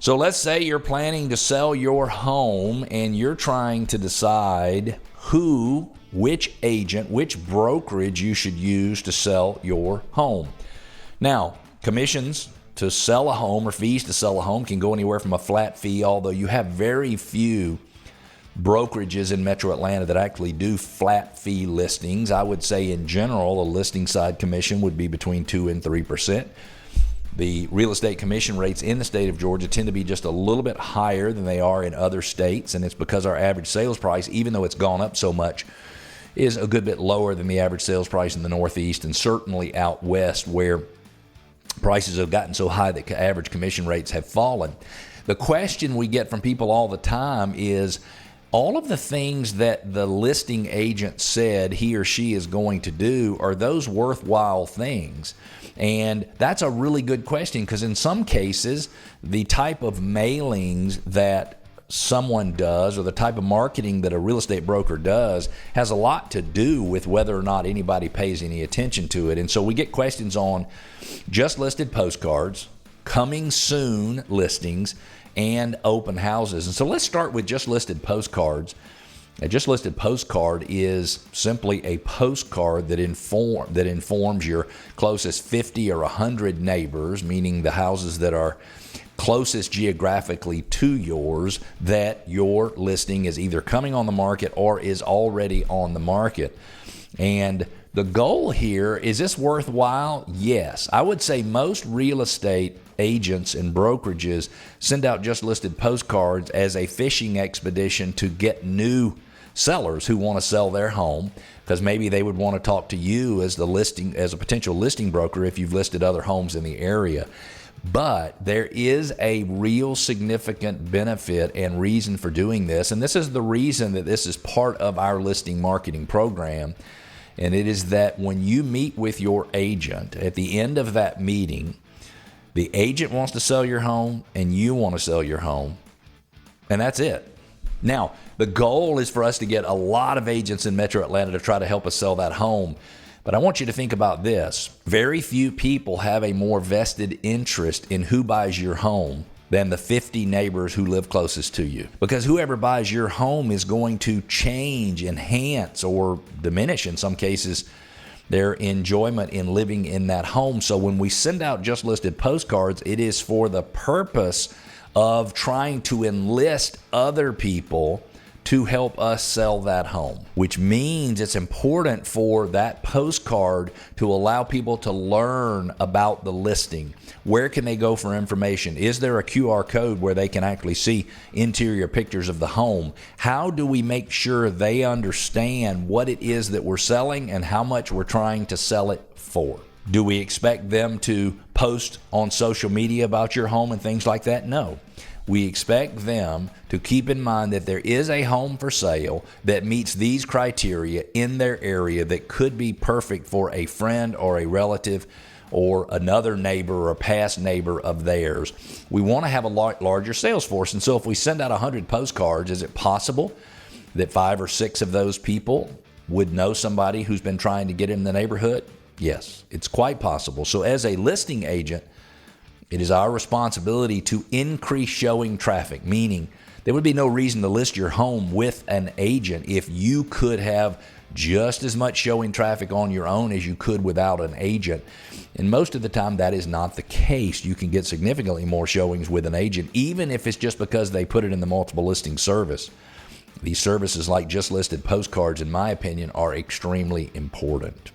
So let's say you're planning to sell your home and you're trying to decide which agent, which brokerage you should use to sell your home. Now, commissions to sell a home or fees to sell a home can go anywhere from a flat fee, although you have very few brokerages in Metro Atlanta that actually do flat fee listings. I would say in general, a listing side commission would be between 2 and 3%. The real estate commission rates in the state of Georgia tend to be just a little bit higher than they are in other states, and it's because our average sales price, even though it's gone up so much, is a good bit lower than the average sales price in the Northeast and certainly out west, where prices have gotten so high that average commission rates have fallen. The question we get from people all the time is, all of the things that the listing agent said he or she is going to do, are those worthwhile things? And that's a really good question, because in some cases, the type of mailings that someone does or the type of marketing that a real estate broker does has a lot to do with whether or not anybody pays any attention to it. And so we get questions on just listed postcards, coming soon listings, and open houses. And so let's start with just listed postcards. A just listed postcard is simply a postcard that informs your closest 50 or 100 neighbors, meaning the houses that are closest geographically to yours, that your listing is either coming on the market or is already on the market. And the goal here, is this worthwhile? Yes. I would say most real estate agents and brokerages send out just listed postcards as a fishing expedition to get new sellers who want to sell their home, because maybe they would want to talk to you as a potential listing broker if you've listed other homes in the area. But there is a real significant benefit and reason for doing this, and this is the reason that this is part of our listing marketing program. And it is that when you meet with your agent, at the end of that meeting, the agent wants to sell your home and you want to sell your home, and that's it. Now, the goal is for us to get a lot of agents in Metro Atlanta to try to help us sell that home. But I want you to think about this. Very few people have a more vested interest in who buys your home than the 50 neighbors who live closest to you. Because whoever buys your home is going to change, enhance, or diminish, in some cases, their enjoyment in living in that home. So when we send out just listed postcards, it is for the purpose of trying to enlist other people to help us sell that home, which means it's important for that postcard to allow people to learn about the listing. Where can they go for information? Is there a QR code where they can actually see interior pictures of the home? How do we make sure they understand what it is that we're selling and how much we're trying to sell it for? Do we expect them to post on social media about your home and things like that? No. We expect them to keep in mind that there is a home for sale that meets these criteria in their area that could be perfect for a friend or a relative or another neighbor or a past neighbor of theirs. We want to have a larger sales force. And so if we send out 100 postcards, is it possible that 5 or 6 of those people would know somebody who's been trying to get in the neighborhood? Yes, it's quite possible. So as a listing agent, it is our responsibility to increase showing traffic, meaning there would be no reason to list your home with an agent if you could have just as much showing traffic on your own as you could without an agent. And most of the time that is not the case. You can get significantly more showings with an agent, even if it's just because they put it in the multiple listing service. These services like just listed postcards, in my opinion, are extremely important.